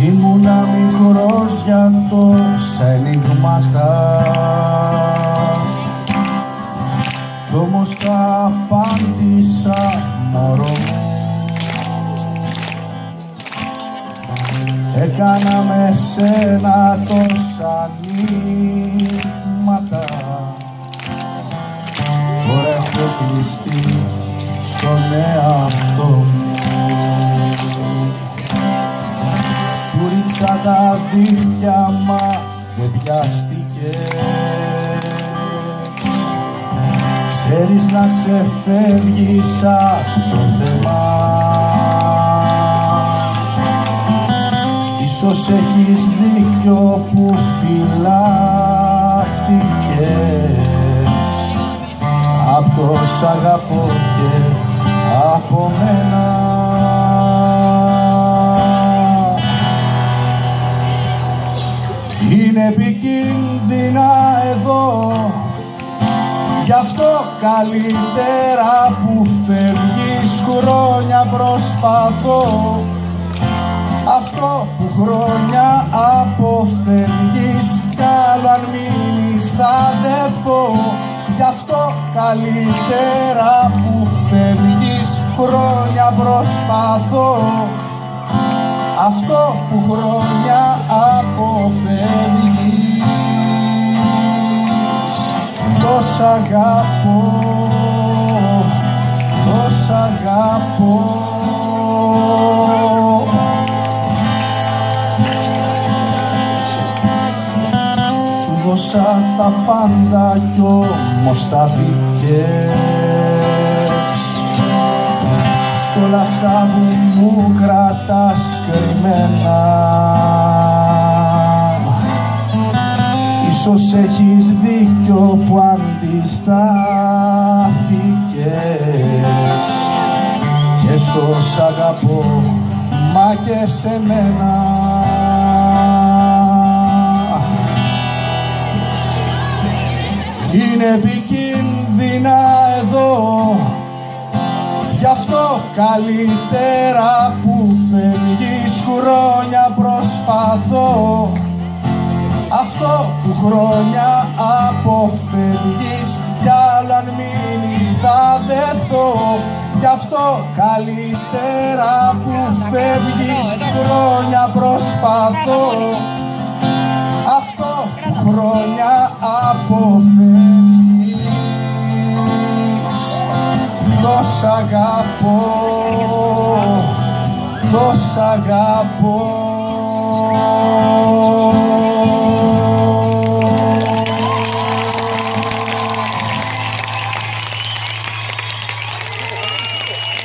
Ήμουνα μικρός για τόσα ενίγματα κι όμως τα απάντησα μωρό μου. Έκανα με σένα τόσα ανοίγματα, τώρα έχω κλειστεί στον εαυτό μου. Σου ρίξα τα δίχτυα μα δεν πιάστηκες. Ξέρεις να ξεφεύγεις από το θέμα. Ίσως έχεις δίκιο που φυλάχτηκες απ' το σ' αγαπώ και από μένα. Είναι επικίνδυνα εδώ, γι' αυτό καλύτερα που φεύγεις. Χρόνια προσπαθώ αυτό που χρόνια αποφεύγεις, κι άλλο αν μείνεις θα δεθώ. Γι' αυτό καλύτερα που φεύγεις. Χρόνια προσπαθώ αυτό που χρόνια αποφεύγεις. Τόσα αγαπώ, τόσα αγαπώ. Σου δώσα τα πάντα κι όμως τα δίκες. Σ' όλα αυτά που μου κρατάς κρυμμένα, ίσως έχεις δίκιο που αντιστάθηκες και στο σ' αγαπώ μα και σε μένα. Είναι επικίνδυνα εδώ, γι' αυτό καλύτερα που φεύγεις. Χρόνια προσπαθώ αυτό που χρόνια αποφεύγεις, κι άλλο αν μείνεις θα δεθώ. Γι' αυτό καλύτερα που φεύγεις. Χρόνια προσπαθώ αυτό που χρόνια αποφεύγεις. Τόσα αγαπώ, τόσα αγαπώ.